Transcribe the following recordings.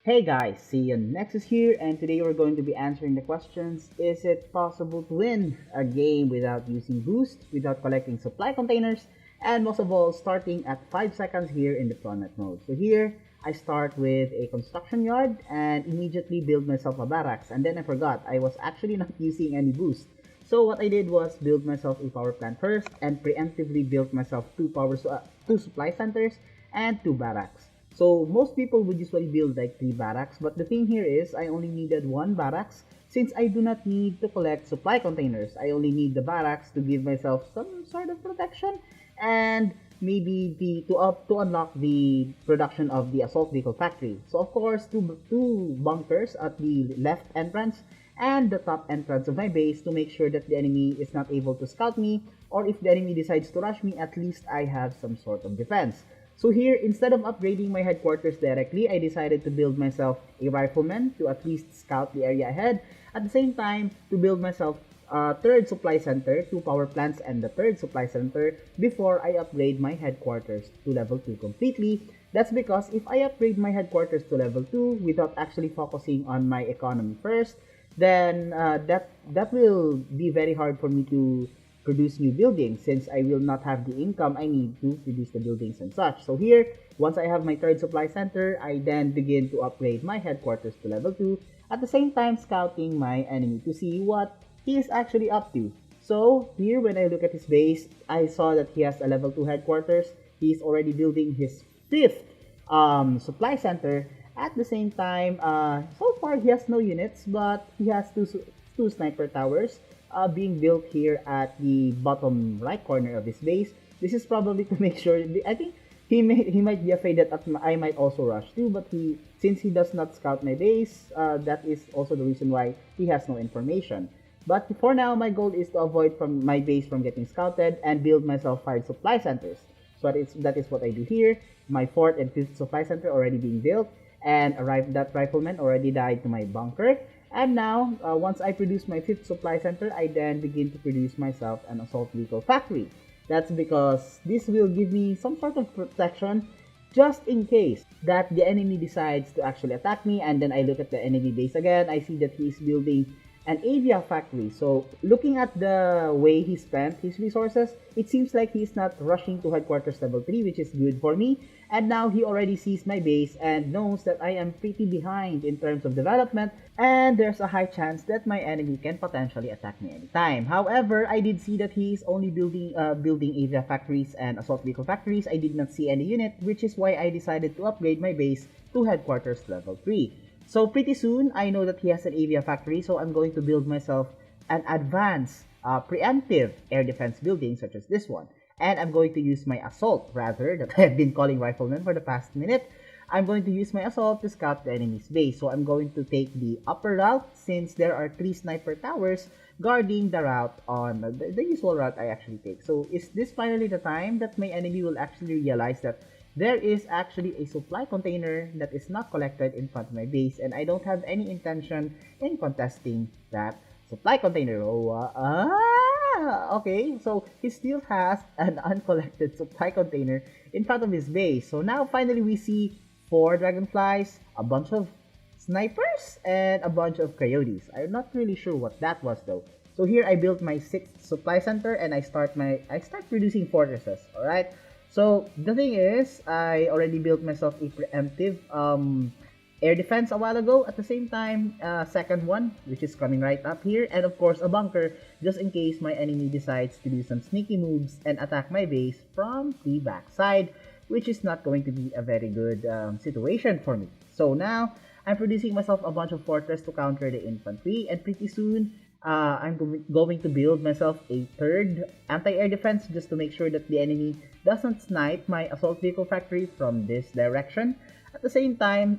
Hey guys, Xeonexis here, and today we're going to be answering the questions: is it possible to win a game without using boost, without collecting supply containers, and most of all, starting at 5 seconds here in deployment mode. So here, I start with a construction yard and immediately build myself a barracks, and then I forgot I was actually not using any boost. So what I did was build myself a power plant first and preemptively built myself two supply centers and two barracks. So most people would usually build like 3 barracks, but the thing here is I only needed 1 barracks since I do not need to collect supply containers. I only need the barracks to give myself some sort of protection and maybe to unlock the production of the assault vehicle factory. So of course two bunkers at the left entrance and the top entrance of my base to make sure that the enemy is not able to scout me, or if the enemy decides to rush me, at least I have some sort of defense. So here, instead of upgrading my headquarters directly, I decided to build myself a rifleman to at least scout the area ahead. At the same time, to build myself a third supply center, 2 power plants, and the third supply center before I upgrade my headquarters to level 2 completely. That's because if I upgrade my headquarters to level 2 without actually focusing on my economy first, then that will be very hard for me to produce new buildings since I will not have the income I need to produce the buildings and such. So here, once I have my third supply center, I then begin to upgrade my headquarters to level 2, at the same time scouting my enemy to see what he is actually up to. So here, when I look at his base, I saw that he has a level 2 headquarters. He's already building his 5th supply center. At the same time, so far he has no units, but he has two sniper towers being built here at the bottom right corner of his base. This is probably to make sure. I think he might be afraid that I might also rush too. But since he does not scout my base, that is also the reason why he has no information. But for now, my goal is to avoid from my base from getting scouted and build myself 5 supply centers. So that is what I do here. My 4th and 5th supply center already being built, and that rifleman already died to my bunker. And now, once I produce my 5th supply center, I then begin to produce myself an assault vehicle factory. That's because this will give me some sort of protection just in case that the enemy decides to actually attack me. And then I look at the enemy base again, I see that he's building an avia factory. So looking at the way he spent his resources, it seems like he's not rushing to headquarters level 3, which is good for me. And now he already sees my base and knows that I am pretty behind in terms of development, and there's a high chance that my enemy can potentially attack me anytime. However, I did see that he's only building avia factories and assault vehicle factories. I did not see any unit, which is why I decided to upgrade my base to headquarters level 3. So pretty soon, I know that he has an avia factory, so I'm going to build myself an advanced preemptive air defense building such as this one. And I'm going to use my assault, rather, that I've been calling rifleman for the past minute. I'm going to use my assault to scout the enemy's base. So I'm going to take the upper route since there are 3 sniper towers guarding the route on the usual route I actually take. So is this finally the time that my enemy will actually realize that there is actually a supply container that is not collected in front of my base, and I don't have any intention in contesting that supply container. Okay, so he still has an uncollected supply container in front of his base. So now finally we see 4 dragonflies, a bunch of snipers, and a bunch of coyotes. I'm not really sure what that was though. So here I built my 6th supply center and I start producing fortresses. All right. So the thing is, I already built myself a preemptive air defense a while ago. At the same time, second one, which is coming right up here, and of course a bunker, just in case my enemy decides to do some sneaky moves and attack my base from the backside, which is not going to be a very good situation for me. So now, I'm producing myself a bunch of fortress to counter the infantry, and pretty soon, I'm going to build myself a 3rd anti-air defense just to make sure that the enemy doesn't snipe my assault vehicle factory from this direction. At the same time,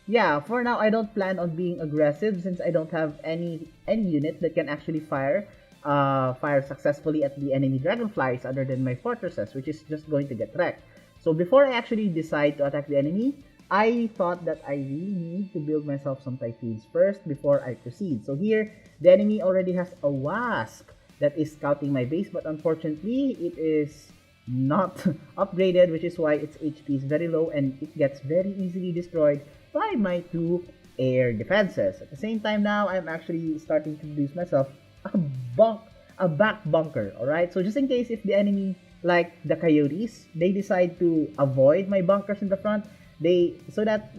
yeah, for now I don't plan on being aggressive since I don't have any unit that can actually fire successfully at the enemy dragonflies other than my fortresses, which is just going to get wrecked. So before I actually decide to attack the enemy, I thought that I really need to build myself some typhoons first before I proceed. So here, the enemy already has a wasp that is scouting my base, but unfortunately, it is not upgraded, which is why its HP is very low and it gets very easily destroyed by my two air defenses. At the same time now, I'm actually starting to produce myself a bunk, a back bunker, alright? So just in case if the enemy, like the coyotes, they decide to avoid my bunkers in the front, so that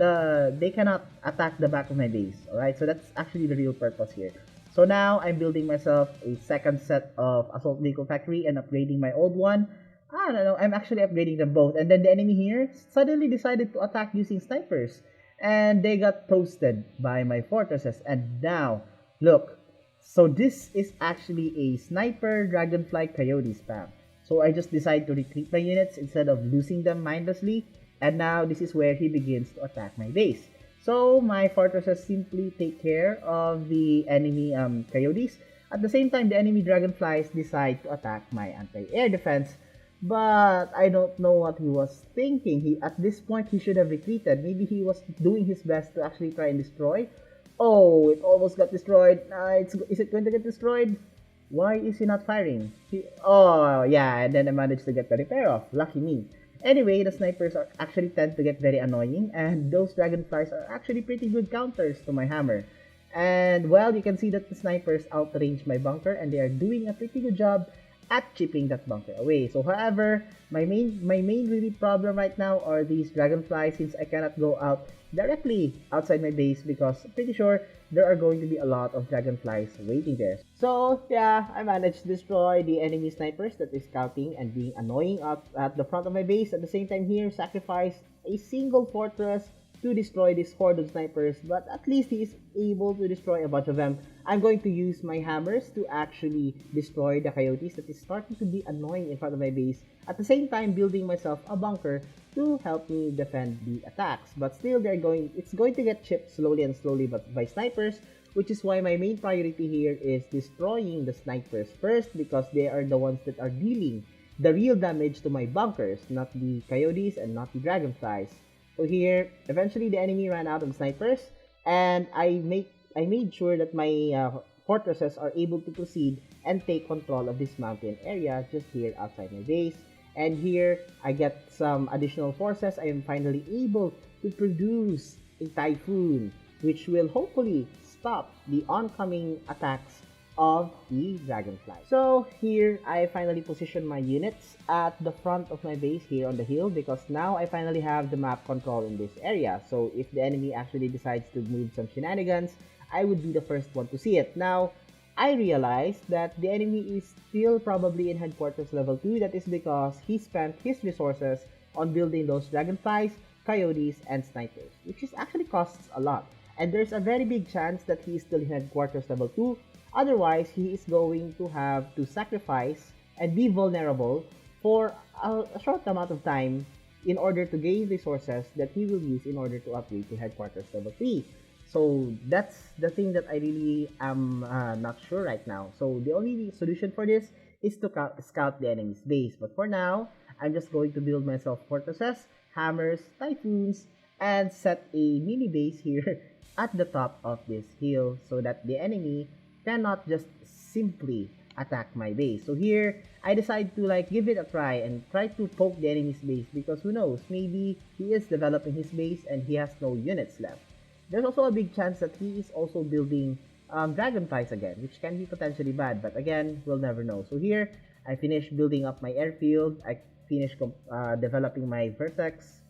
they cannot attack the back of my base, alright? So that's actually the real purpose here. So now I'm building myself a second set of assault vehicle factory and upgrading my old one. I don't know, I'm actually upgrading them both. And then the enemy here suddenly decided to attack using snipers. And they got toasted by my fortresses. And now, look, so this is actually a sniper dragonfly coyote spam. So I just decided to retreat my units instead of losing them mindlessly. And now this is where he begins to attack my base. So my fortresses simply take care of the enemy coyotes. At the same time, the enemy dragonflies decide to attack my anti-air defense. But I don't know what he was thinking. At this point, he should have retreated. Maybe he was doing his best to actually try and destroy. Oh, it almost got destroyed. Is it going to get destroyed? Why is he not firing? Oh, yeah, and then I managed to get the repair off. Lucky me. Anyway, the snipers actually tend to get very annoying, and those dragonflies are actually pretty good counters to my hammer. And, well, you can see that the snipers outrange my bunker, and they are doing a pretty good job at chipping that bunker away. So, however, my main really problem right now are these dragonflies, since I cannot go out directly outside my base because I'm pretty sure there are going to be a lot of dragonflies waiting there. So, yeah, I managed to destroy the enemy snipers that is scouting and being annoying out at the front of my base. At the same time here, sacrifice a single fortress to destroy this horde of snipers, but at least he is able to destroy a bunch of them. I'm going to use my hammers to actually destroy the coyotes that is starting to be annoying in front of my base. At the same time, building myself a bunker to help me defend the attacks. But still, it's going to get chipped slowly and slowly by snipers, which is why my main priority here is destroying the snipers first, because they are the ones that are dealing the real damage to my bunkers, not the coyotes and not the dragonflies. So here, eventually the enemy ran out of snipers, and I made sure that my fortresses are able to proceed and take control of this mountain area just here outside my base. And here, I get some additional forces. I am finally able to produce a typhoon, which will hopefully stop the oncoming attacks of the dragonfly. So here, I finally position my units at the front of my base here on the hill, because now I finally have the map control in this area. So if the enemy actually decides to move some shenanigans, I would be the first one to see it. Now, I realized that the enemy is still probably in headquarters level 2. That is because he spent his resources on building those dragonflies, coyotes, and snipers, which actually costs a lot. And there's a very big chance that he is still in headquarters level 2. Otherwise, he is going to have to sacrifice and be vulnerable for a short amount of time in order to gain resources that he will use in order to upgrade to headquarters level 3. So that's the thing that I really am not sure right now. So the only solution for this is to scout the enemy's base. But for now, I'm just going to build myself fortresses, hammers, typhoons, and set a mini base here at the top of this hill so that the enemy cannot just simply attack my base. So here, I decide to give it a try and try to poke the enemy's base, because who knows, maybe he is developing his base and he has no units left. There's also a big chance that he is also building dragonflies again, which can be potentially bad, but again, we'll never know. So here, I finished building up my airfield, I finished developing my vertex,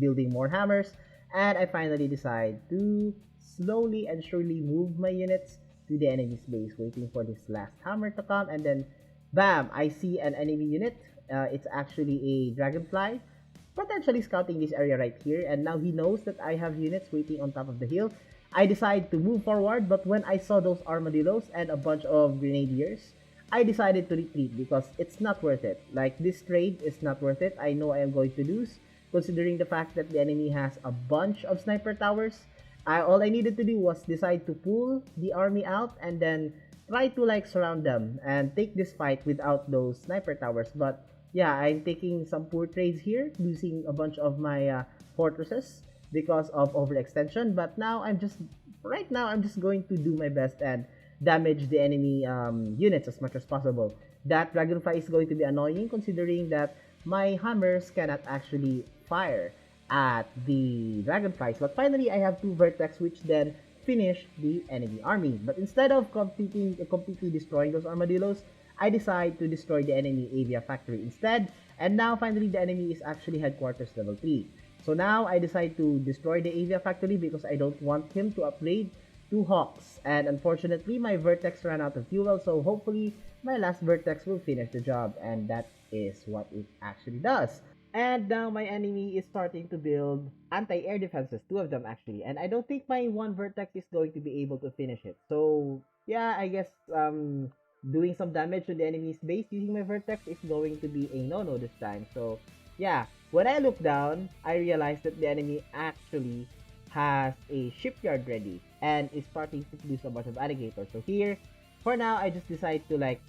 building more hammers, and I finally decide to slowly and surely move my units to the enemy's base, waiting for this last hammer to come, and then bam, I see an enemy unit. It's actually a dragonfly, potentially scouting this area right here, and now he knows that I have units waiting on top of the hill. I decide to move forward, but when I saw those armadillos and a bunch of grenadiers, I decided to retreat because it's not worth it. This trade is not worth it. I know I am going to lose, considering the fact that the enemy has a bunch of sniper towers. All I needed to do was decide to pull the army out and then try to surround them and take this fight without those sniper towers. But yeah, I'm taking some poor trades here, losing a bunch of my fortresses because of overextension. But now right now I'm just going to do my best and damage the enemy units as much as possible. That dragonfly is going to be annoying, considering that my hammers cannot actually fire at the dragonflies. But finally, I have 2 vertex which then finish the enemy army. But instead of completely destroying those armadillos, I decide to destroy the enemy Avia factory instead. And now finally the enemy is actually headquarters level 3. So now I decide to destroy the Avia factory because I don't want him to upgrade to Hawks. And unfortunately my vertex ran out of fuel, so hopefully my last vertex will finish the job, and that is what it actually does. And now my enemy is starting to build anti-air defenses, 2 of them actually. And I don't think my 1 vertex is going to be able to finish it. So yeah, I guess doing some damage to the enemy's base using my vertex is going to be a no-no this time. So yeah, when I look down, I realize that the enemy actually has a shipyard ready and is starting to produce a bunch of alligators. So here, for now, I just decide to like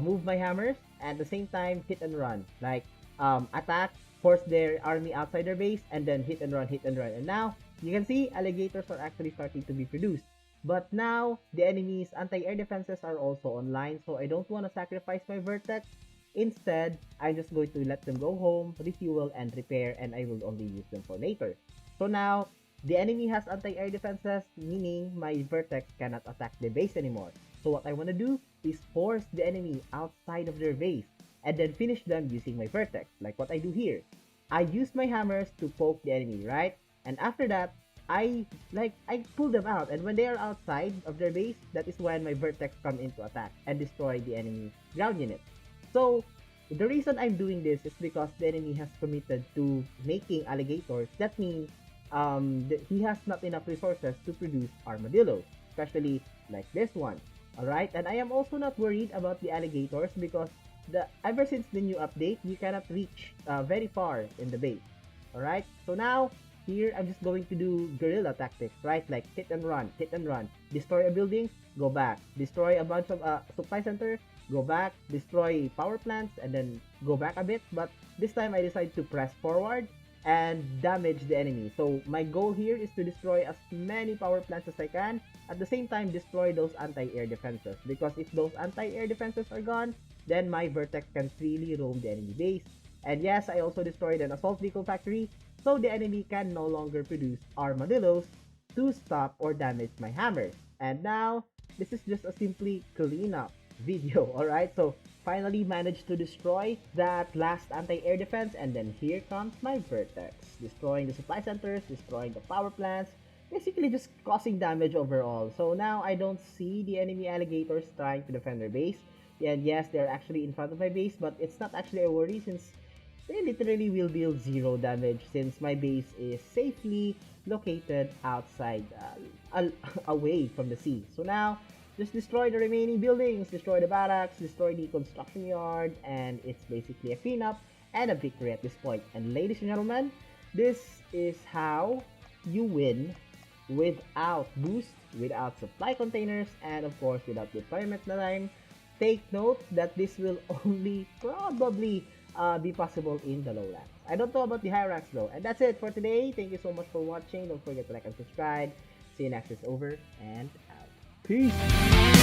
move my hammers and at the same time hit and run. Like attack, force their army outside their base, and then hit and run, hit and run. And now, you can see alligators are actually starting to be produced. But now, the enemy's anti-air defenses are also online, so I don't want to sacrifice my vertex. Instead, I'm just going to let them go home, refuel, and repair, and I will only use them for later. So now, the enemy has anti-air defenses, meaning my vertex cannot attack their base anymore. So what I want to do is force the enemy outside of their base, and then finish them using my vertex, like what I do here. I use my hammers to poke the enemy, right? And after that, I pull them out, and when they are outside of their base, that is when my vertex come into attack and destroy the enemy ground unit. So the reason I'm doing this is because the enemy has committed to making alligators. That means he has not enough resources to produce armadillos, especially like this one. Alright, and I am also not worried about the alligators because ever since the new update, you cannot reach very far in the base. Alright, so now here I'm just going to do guerrilla tactics, right? Like hit and run, destroy a building, go back, destroy a bunch of supply center, go back, destroy power plants, and then go back a bit. But this time I decide to press forward and damage the enemy. So my goal here is to destroy as many power plants as I can, at the same time destroy those anti-air defenses, because if those anti-air defenses are gone, then my vertex can freely roam the enemy base. And yes, I also destroyed an assault vehicle factory, so the enemy can no longer produce armadillos to stop or damage my hammers. And now, this is just a simply cleanup video, alright? So, finally managed to destroy that last anti-air defense, and then here comes my vertex. Destroying the supply centers, destroying the power plants, basically just causing damage overall. So now I don't see the enemy alligators trying to defend their base. And yes, they're actually in front of my base, but it's not actually a worry since they literally will deal 0 damage since my base is safely located outside, away from the sea. So now, just destroy the remaining buildings, destroy the barracks, destroy the construction yard, and it's basically a cleanup and a victory at this point. And ladies and gentlemen, this is how you win without boost, without supply containers, and of course without deployment time. Take note that this will only probably be possible in the lowlands. I don't know about the high ranks though. And that's it for today. Thank you so much for watching. Don't forget to like and subscribe. Xeonexis over and out. Peace!